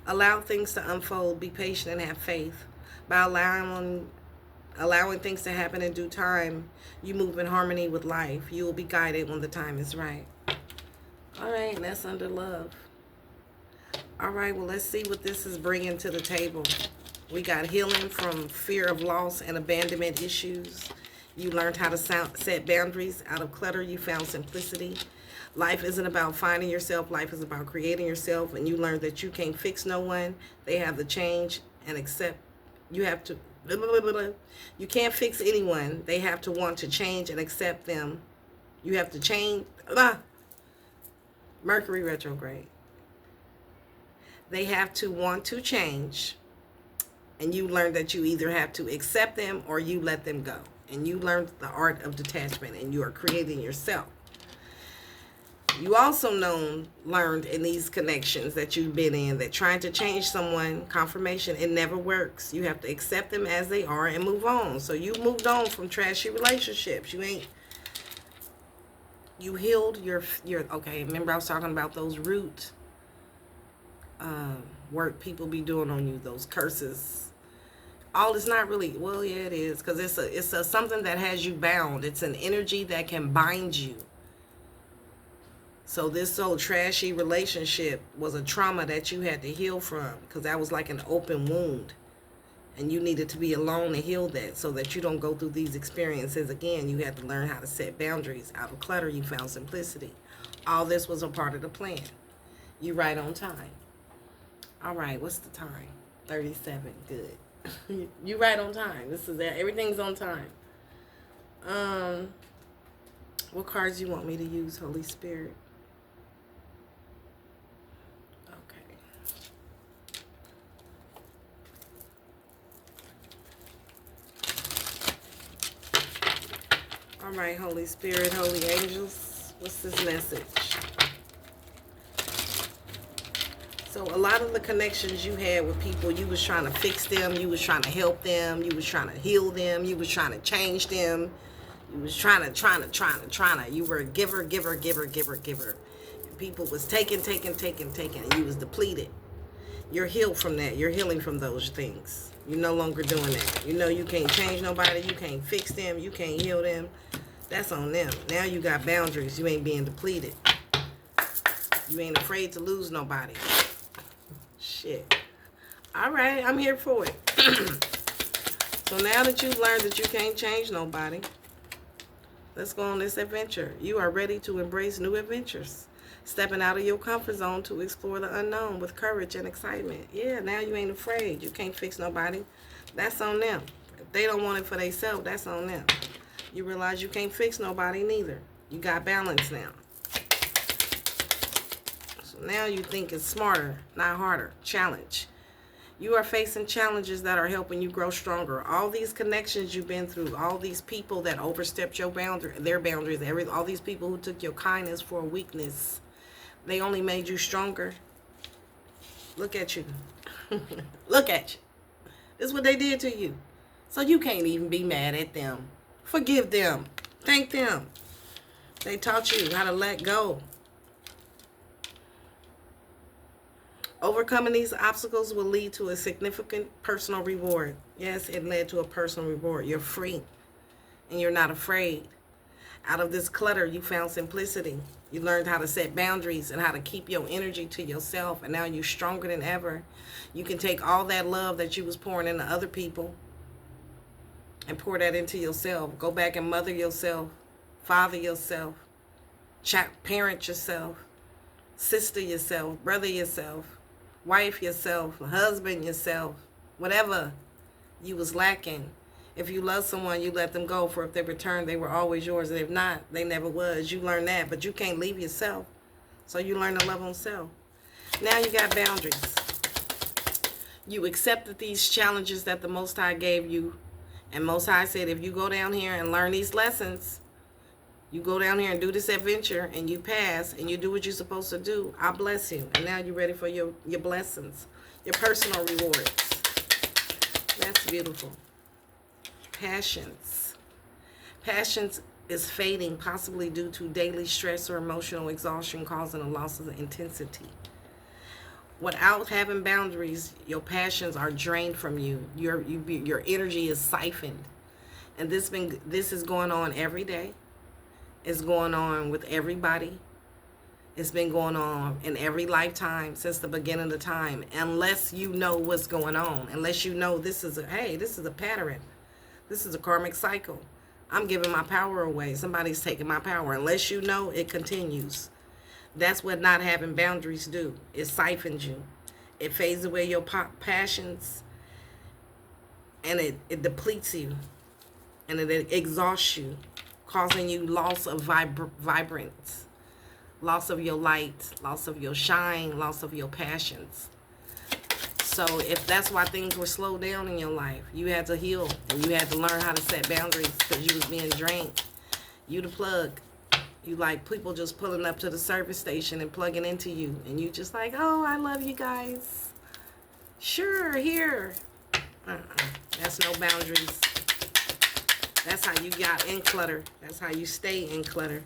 Allow things to unfold. Be patient and have faith. By allowing things to happen in due time, you move in harmony with life. You will be guided when the time is right. All right, and that's under love. All right, well, let's see what this is bringing to the table. We got healing from fear of loss and abandonment issues. You learned how to set boundaries. Out of clutter, you found simplicity. Life isn't about finding yourself. Life is about creating yourself. And you learned that you can't fix no one. They have to change and accept. You have to, blah, blah, blah, blah. You can't fix anyone. They have to want to change and accept them. You have to change. Mercury retrograde. They have to want to change. And you learn that you either have to accept them or you let them go. And you learned the art of detachment and you are creating yourself. You also learned in these connections that you've been in that trying to change someone, confirmation, it never works. You have to accept them as they are and move on. So you moved on from trashy relationships. You healed your okay, remember I was talking about those root work people be doing on you, those curses. All is not really, well, yeah, it is, because it's a something that has you bound. It's an energy that can bind you. So this old trashy relationship was a trauma that you had to heal from, because that was like an open wound. And you needed to be alone to heal that so that you don't go through these experiences again. You had to learn how to set boundaries. Out of clutter, you found simplicity. All this was a part of the plan. You right on time. All right, what's the time? 37, good. You right on time. This is that. Everything's on time. What cards you want me to use, Holy Spirit? All right, Holy Spirit, Holy Angels, what's this message? So a lot of the connections you had with people, you was trying to fix them, you was trying to help them, you was trying to heal them, you was trying to change them, you was trying to, you were a giver. And people was taking, and you was depleted. You're healed from that. You're healing from those things. You're no longer doing that. You know you can't change nobody. You can't fix them. You can't heal them. That's on them. Now you got boundaries. You ain't being depleted. You ain't afraid to lose nobody. Shit. All right, I'm here for it. So now that you've learned that you can't change nobody, let's go on this adventure. You are ready to embrace new adventures. Stepping out of your comfort zone to explore the unknown with courage and excitement. Yeah, now you ain't afraid. You can't fix nobody. That's on them. If they don't want it for themselves, that's on them. You realize you can't fix nobody neither. You got balance now. So now you think it's smarter, not harder. Challenge. You are facing challenges that are helping you grow stronger. All these connections you've been through, all these people that overstepped your their boundaries, all these people who took your kindness for a weakness, they only made you stronger. Look at you. Look at you. This is what they did to you. So you can't even be mad at them. Forgive them. Thank them. They taught you how to let go. Overcoming these obstacles will lead to a significant personal reward. Yes, it led to a personal reward. You're free and you're not afraid. Out of this clutter, you found simplicity. You learned how to set boundaries and how to keep your energy to yourself. And now you're stronger than ever. You can take all that love that you was pouring into other people and pour that into yourself. Go back and mother yourself, father yourself, Parent yourself, sister yourself, brother yourself, wife yourself, husband yourself, whatever you was lacking. If you love someone, you let them go, for if they return, they were always yours. And if not, they never was. You learn that, but you can't leave yourself. So you learn to love on self. Now you got boundaries. You accepted these challenges that the Most High gave you. And Most High said, if you go down here and learn these lessons, you go down here and do this adventure, and you pass, and you do what you're supposed to do, I'll bless you. And now you're ready for your blessings, your personal rewards. That's beautiful. Passions. Passions is fading, possibly due to daily stress or emotional exhaustion, causing a loss of intensity. Without having boundaries, your passions are drained from you. Your energy is siphoned. And this is going on every day. It's going on with everybody. It's been going on in every lifetime since the beginning of time. Unless you know what's going on. Unless you know this is a pattern. This is a karmic cycle. I'm giving my power away. Somebody's taking my power. Unless you know, it continues. That's what not having boundaries do. It siphons you. It fades away your passions. And it depletes you. And it exhausts you. Causing you loss of vibrance. Loss of your light. Loss of your shine. Loss of your passions. So if that's why things were slowed down in your life, you had to heal. And you had to learn how to set boundaries because you was being drained. You the plug. You like people just pulling up to the service station and plugging into you. And you just like, oh, I love you guys. Sure, here. That's no boundaries. That's how you got in clutter. That's how you stay in clutter.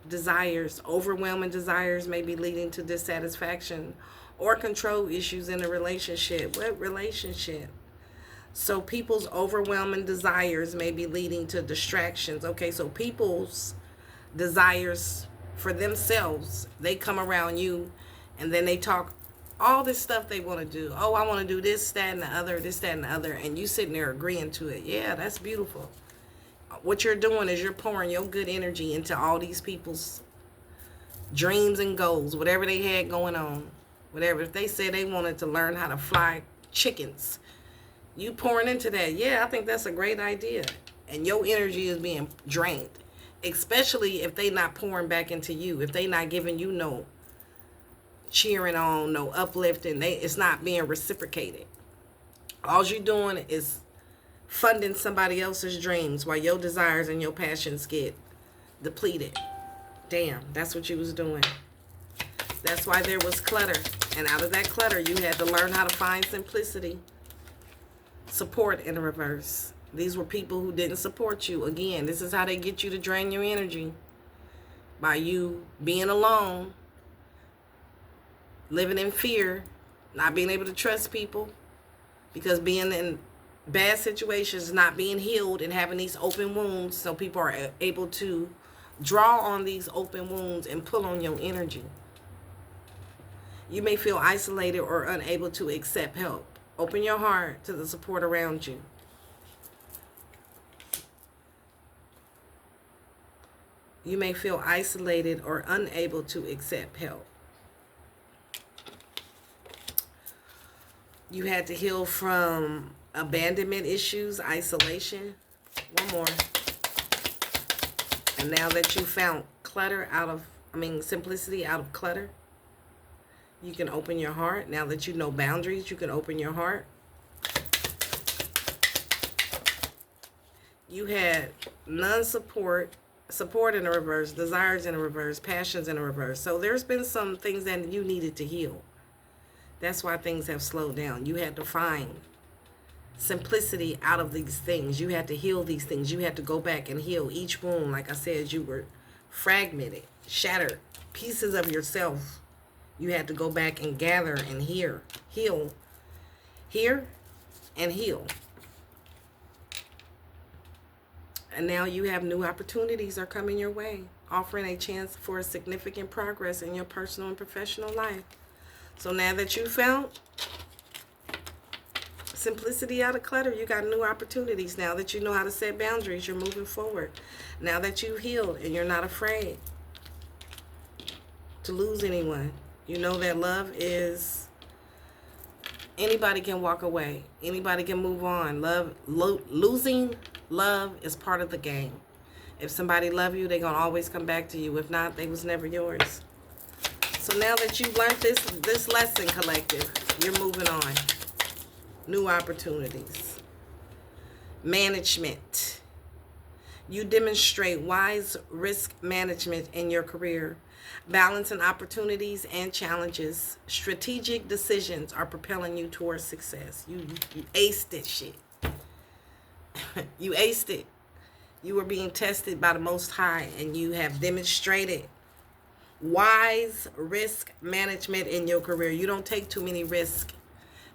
Desires. Overwhelming desires may be leading to dissatisfaction or control issues in a relationship. What relationship? So people's overwhelming desires may be leading to distractions. Okay, so people's desires for themselves, they come around you and then they talk all this stuff they want to do. Oh, I want to do this, that, and the other, this, that, and the other. And you sitting there agreeing to it. Yeah, that's beautiful. What you're doing is you're pouring your good energy into all these people's dreams and goals, whatever they had going on. Whatever. If they said they wanted to learn how to fly chickens, you pouring into that. Yeah, I think that's a great idea. And your energy is being drained. Especially if they not pouring back into you. If they not giving you no cheering on, no uplifting. It's not being reciprocated. All you're doing is funding somebody else's dreams while your desires and your passions get depleted. Damn, that's what you was doing. That's why there was clutter. And out of that clutter, you had to learn how to find simplicity. Support in reverse. These were people who didn't support you. Again, this is how they get you to drain your energy. By you being alone, living in fear, not being able to trust people. Because being in bad situations, not being healed and having these open wounds, so people are able to draw on these open wounds and pull on your energy. You may feel isolated or unable to accept help. Open your heart to the support around you. You may feel isolated or unable to accept help. You had to heal from abandonment issues, isolation. One more. And now that you found simplicity out of clutter, you can open your heart. Now that you know boundaries, you can open your heart. You had support in the reverse, desires in the reverse, passions in the reverse. So there's been some things that you needed to heal. That's why things have slowed down. You had to find simplicity out of these things. You had to heal these things. You had to go back and heal each wound. Like I said, you were fragmented, shattered, pieces of yourself. You had to go back and gather and heal, hear and heal. And now you have new opportunities are coming your way, offering a chance for significant progress in your personal and professional life. So now that you found simplicity out of clutter, you got new opportunities. Now that you know how to set boundaries, you're moving forward. Now that you've healed and you're not afraid, to lose anyone. You know that love is, anybody can walk away. Anybody can move on. Losing love is part of the game. If somebody love you, they're going to always come back to you. If not, they was never yours. So now that you've learned this lesson, collective, you're moving on. New opportunities. Management. You demonstrate wise risk management in your career. Balancing opportunities and challenges. Strategic decisions are propelling you towards success. You aced it, shit. You aced it. You were being tested by the Most High, and you have demonstrated wise risk management in your career. You don't take too many risks.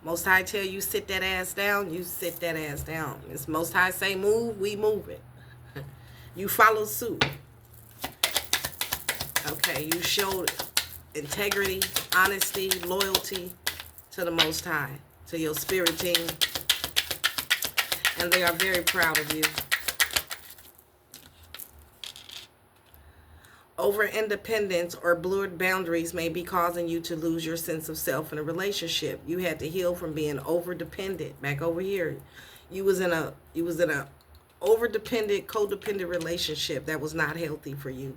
Most High tell you sit that ass down, you sit that ass down. It's Most High say move, we move it. You follow suit. Okay, you showed integrity, honesty, loyalty to the Most High, to your spirit team, and they are very proud of you. Over independence or blurred boundaries may be causing you to lose your sense of self in a relationship. You had to heal from being over dependent. Back over here, you was in a over dependent, codependent relationship that was not healthy for you.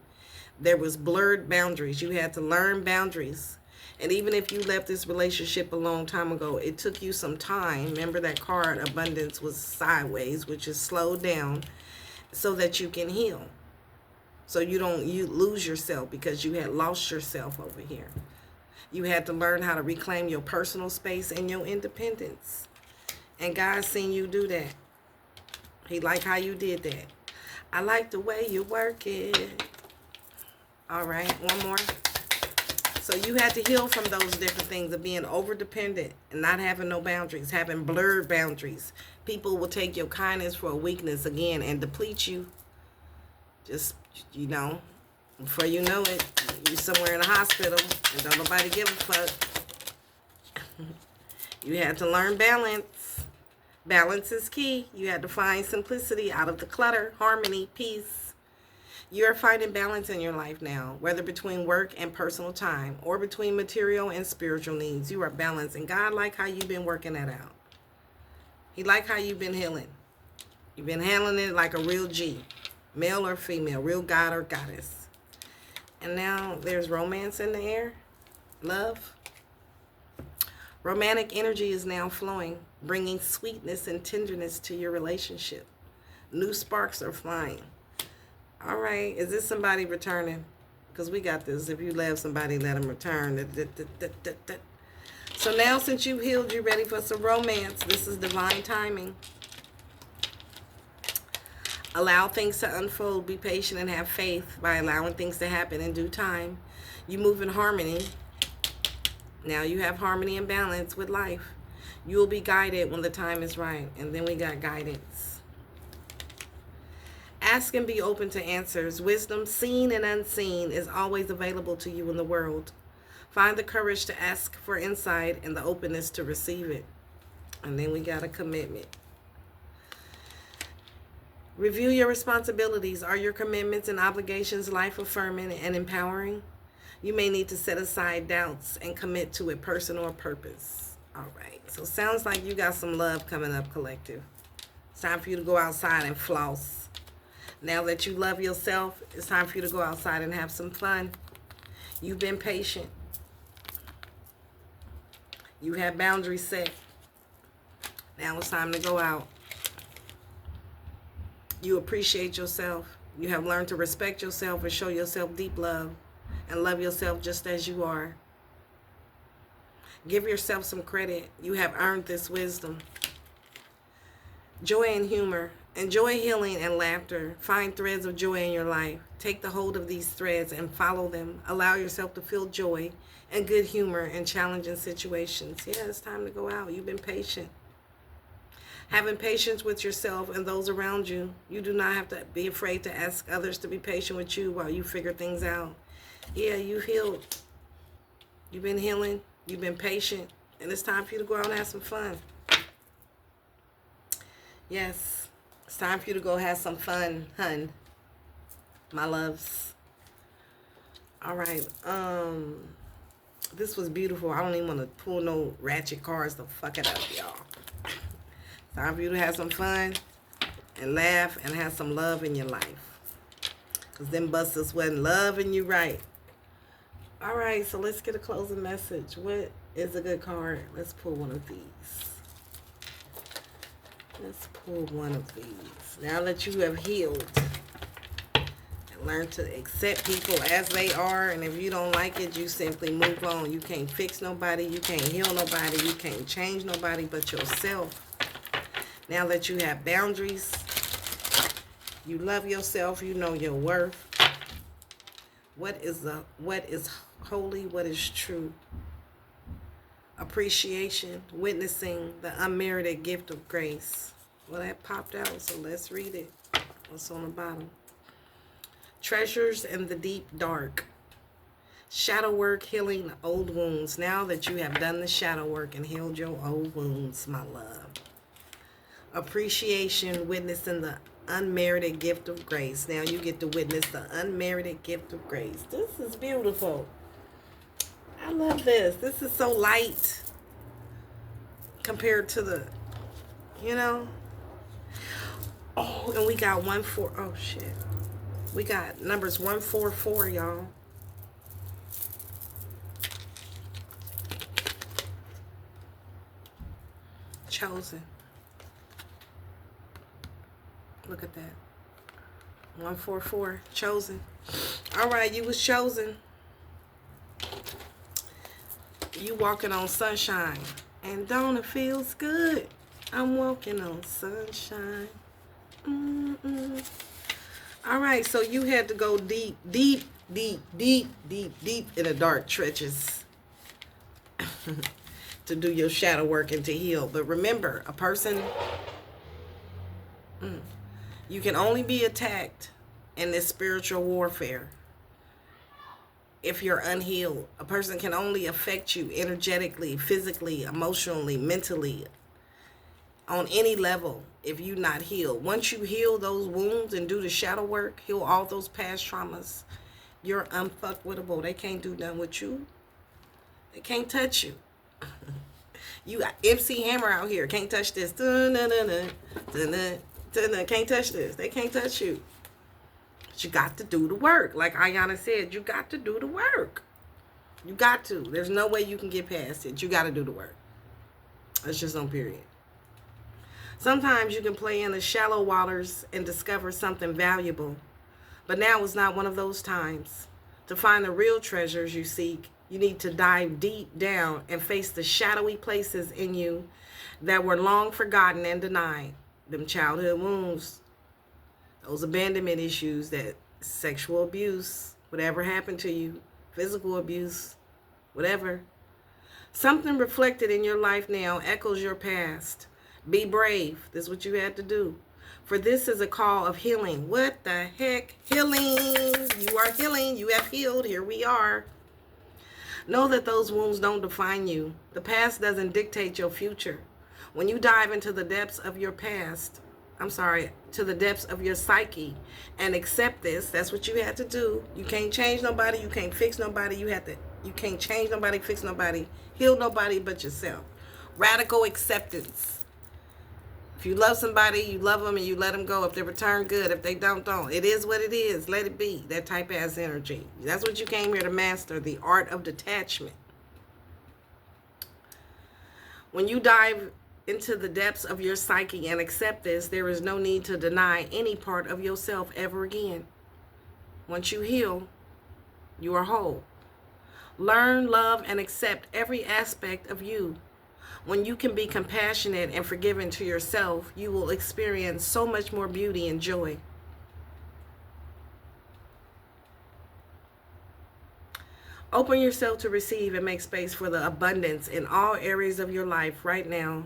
There was blurred boundaries. You had to learn boundaries. And even if you left this relationship a long time ago, it took you some time. Remember that card, abundance, was sideways, which is slowed down, so that you can heal. So you lose yourself because you had lost yourself over here. You had to learn how to reclaim your personal space and your independence. And God's seen you do that. He liked how you did that. I like the way you work it. All right, one more. So you had to heal from those different things of being over dependent and not having no boundaries, having blurred boundaries. People will take your kindness for a weakness again and deplete you. Just, before you know it, you're somewhere in a hospital and don't nobody give a fuck. You had to learn balance. Balance is key. You had to find simplicity out of the clutter, harmony, peace. You're finding balance in your life now, whether between work and personal time or between material and spiritual needs. You are balanced, and God like how you've been working that out. He like how you've been healing. You've been handling it like a real G. Male or female, real God or goddess. And now there's romance in the air. Love. Romantic energy is now flowing, bringing sweetness and tenderness to your relationship. New sparks are flying. All right, is this somebody returning? Because we got this. If you love somebody, let them return. So now since you've healed, you're ready for some romance. This is divine timing. Allow things to unfold. Be patient and have faith by allowing things to happen in due time. You move in harmony. Now you have harmony and balance with life. You will be guided when the time is right. And then we got guidance. Ask and be open to answers. Wisdom, seen and unseen, is always available to you in the world. Find the courage to ask for insight and the openness to receive it. And then we got a commitment. Review your responsibilities. Are your commitments and obligations life-affirming and empowering? You may need to set aside doubts and commit to a person or purpose. All right. So sounds like you got some love coming up, collective. It's time for you to go outside and floss. Now that you love yourself, it's time for you to go outside and have some fun. You've been patient. You have boundaries set. Now it's time to go out. You appreciate yourself. You have learned to respect yourself and show yourself deep love and love yourself just as you are. Give yourself some credit. You have earned this wisdom. Joy and humor. Enjoy healing and laughter. Find threads of joy in your life. Take the hold of these threads and follow them. Allow yourself to feel joy and good humor in challenging situations. Yeah, it's time to go out. You've been patient. Having patience with yourself and those around you. You do not have to be afraid to ask others to be patient with you while you figure things out. Yeah, you've healed. You've been healing. You've been patient. And it's time for you to go out and have some fun. Yes, it's time for you to go have some fun, hun. My loves. All right. This was beautiful. I don't even want to pull no ratchet cards to fuck it up, y'all. Time for you to have some fun and laugh and have some love in your life. Because them busters wasn't loving you right. All right, so let's get a closing message. What is a good card? Let's pull one of these. Let's pull one of these. Now that you have healed and learned to accept people as they are, and if you don't like it, you simply move on. You can't fix nobody. You can't heal nobody. You can't change nobody but yourself. Now that you have boundaries, you love yourself, you know your worth. What is holy, what is true? Appreciation, witnessing the unmerited gift of grace. Well, that popped out, so let's read it. What's on the bottom? Treasures in the deep dark. Shadow work, healing old wounds. Now that you have done the shadow work and healed your old wounds, my love. Appreciation, witnessing the unmerited gift of grace. Now you get to witness the unmerited gift of grace. This is beautiful. I love this. This is so light compared to the, you know. Oh, and we got 1-4. Oh shit. We got numbers 144, y'all. Chosen. Look at that. 144. Chosen. All right, you was chosen. You walking on sunshine. And don't it feels good? I'm walking on sunshine. All right, so you had to go deep in the dark trenches to do your shadow work and to heal. But remember, a person, you can only be attacked in this spiritual warfare if you're unhealed. A person can only affect you energetically, physically, emotionally, mentally, on any level if you're not healed. Once you heal those wounds and do the shadow work, heal all those past traumas, you're unfuckwittable. They can't do nothing with you. They can't touch you. You got MC Hammer out here. Can't touch this. Can't touch this. They can't touch you. But you got to do the work. Like Ayana said, you got to do the work. You got to. There's no way you can get past it. You got to do the work. That's just on period. Sometimes you can play in the shallow waters and discover something valuable. But now is not one of those times. To find the real treasures you seek, you need to dive deep down and face the shadowy places in you that were long forgotten and denied. Them childhood wounds, those abandonment issues, that sexual abuse, whatever happened to you, physical abuse, whatever. Something reflected in your life now echoes your past. Be brave. This is what you had to do. For this is a call of healing. What the heck? Healing. You are healing. You have healed. Here we are. Know that those wounds don't define you. The past doesn't dictate your future. When you dive into the depths of your past, to the depths of your psyche and accept this, that's what you had to do. You can't change nobody. You can't fix nobody. You can't change nobody, fix nobody, heal nobody but yourself. Radical acceptance. If you love somebody, you love them and you let them go. If they return, good. If they don't. It is what it is. Let it be. That type ass energy. That's what you came here to master, the art of detachment. When you dive into the depths of your psyche and accept this, there is no need to deny any part of yourself ever again. Once you heal, you are whole. Learn, love, and accept every aspect of you. When you can be compassionate and forgiving to yourself, you will experience so much more beauty and joy. Open yourself to receive and make space for the abundance in all areas of your life right now.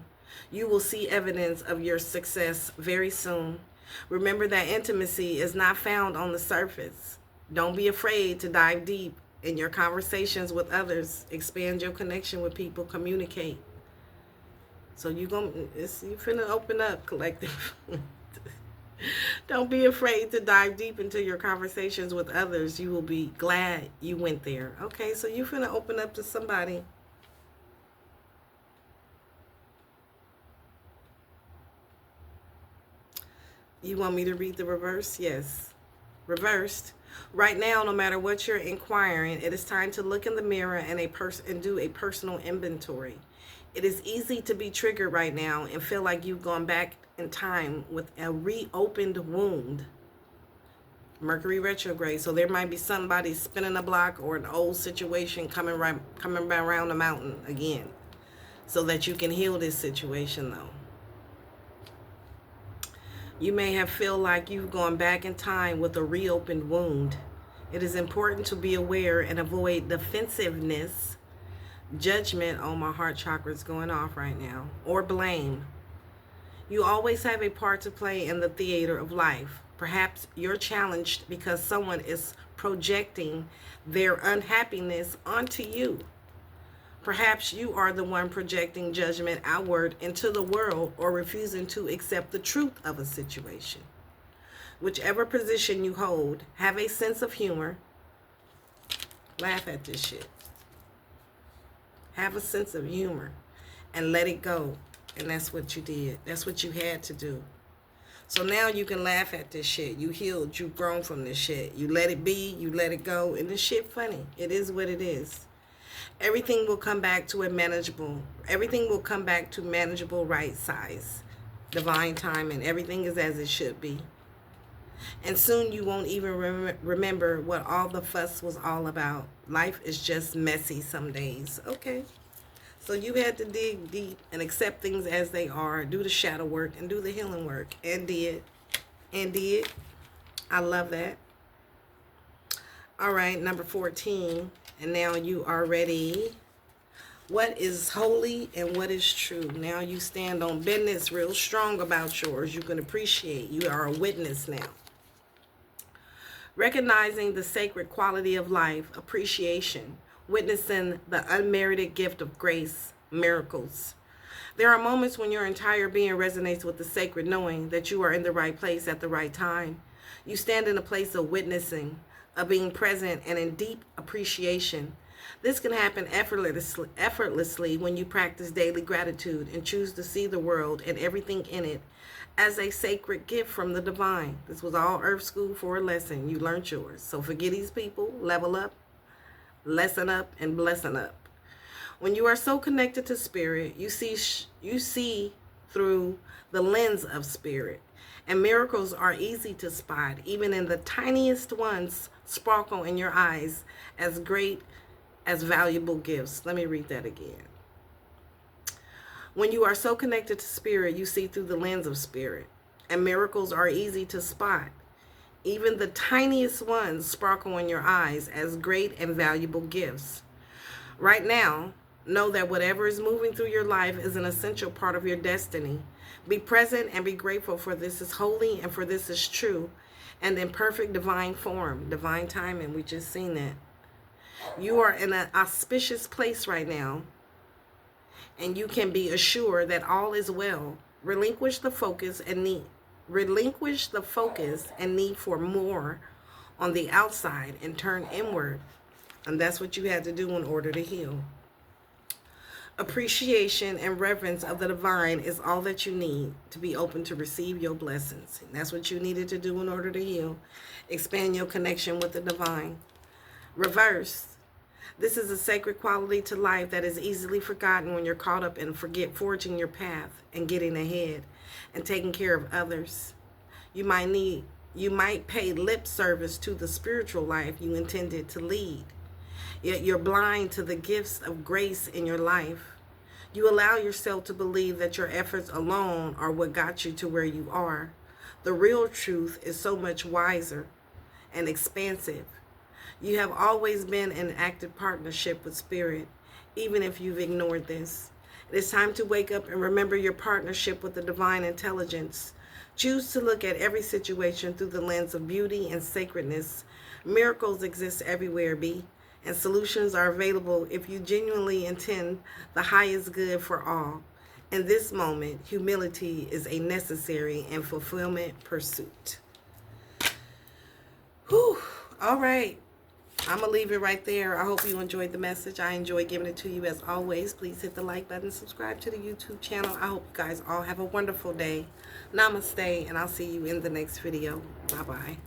You will see evidence of your success very soon. Remember that intimacy is not found on the surface. Don't be afraid to dive deep in your conversations with others. Expand your connection with people. Communicate. So you finna open up, collective. Don't be afraid to dive deep into your conversations with others. You will be glad you went there. Okay, so you're finna open up to somebody. You want me to read the reverse? Yes. Reversed. Right now, no matter what you're inquiring, it is time to look in the mirror and do a personal inventory. It is easy to be triggered right now and feel like you've gone back in time with a reopened wound. Mercury retrograde. So there might be somebody spinning a block or an old situation coming back around the mountain again, so that you can heal this situation though. You may have feel like you've gone back in time with a reopened wound. It is important to be aware and avoid defensiveness, judgment. Oh, my heart chakra is going off right now. Or blame. You always have a part to play in the theater of life. Perhaps you're challenged because someone is projecting their unhappiness onto you. Perhaps you are the one projecting judgment outward into the world or refusing to accept the truth of a situation. Whichever position you hold, have a sense of humor. Laugh at this shit. Have a sense of humor and let it go. And that's what you did. That's what you had to do. So now you can laugh at this shit. You healed. You've grown from this shit. You let it be. You let it go. And this shit funny. It is what it is. Everything will come back to a manageable. Everything will come back to manageable right size. Divine time, and everything is as it should be. And soon you won't even remember what all the fuss was all about. Life is just messy some days. Okay. So you had to dig deep and accept things as they are. Do the shadow work and do the healing work. And did. And did. I love that. All right, number 14. And now you are ready. What is holy and what is true? Now you stand on business real strong about yours. You can appreciate. You are a witness now. Recognizing the sacred quality of life, appreciation, witnessing the unmerited gift of grace, miracles. There are moments when your entire being resonates with the sacred knowing that you are in the right place at the right time. You stand in a place of witnessing, of being present, and in deep appreciation. This can happen effortlessly when you practice daily gratitude and choose to see the world and everything in it as a sacred gift from the divine. This was all Earth School for a lesson. You learned yours. So forget these people, level up, lesson up, and blessing up. When you are so connected to spirit, you see through the lens of spirit. And miracles are easy to spot. Even in the tiniest ones sparkle in your eyes as great as valuable gifts. Let me read that again. When you are so connected to spirit, you see through the lens of spirit. And miracles are easy to spot. Even the tiniest ones sparkle in your eyes as great and valuable gifts. Right now, know that whatever is moving through your life is an essential part of your destiny. Be present and be grateful, for this is holy and for this is true and in perfect divine form, divine timing. We just seen that. You are in an auspicious place right now, and you can be assured that all is well. Relinquish the focus and need for more on the outside and turn inward. And that's what you had to do in order to heal. Appreciation and reverence of the divine is all that you need to be open to receive your blessings. And that's what you needed to do in order to heal. Expand your connection with the divine. Reverse. This is a sacred quality to life that is easily forgotten when you're caught up in forging your path and getting ahead and taking care of others. You might pay lip service to the spiritual life you intended to lead. Yet you're blind to the gifts of grace in your life. You allow yourself to believe that your efforts alone are what got you to where you are. The real truth is so much wiser and expansive. You have always been in active partnership with spirit, even if you've ignored this. It is time to wake up and remember your partnership with the divine intelligence. Choose to look at every situation through the lens of beauty and sacredness. Miracles exist everywhere, and solutions are available if you genuinely intend the highest good for all. In this moment, humility is a necessary and fulfillment pursuit. Whew. All right. I'm going to leave it right there. I hope you enjoyed the message. I enjoy giving it to you as always. Please hit the like button, subscribe to the YouTube channel. I hope you guys all have a wonderful day. Namaste, and I'll see you in the next video. Bye-bye.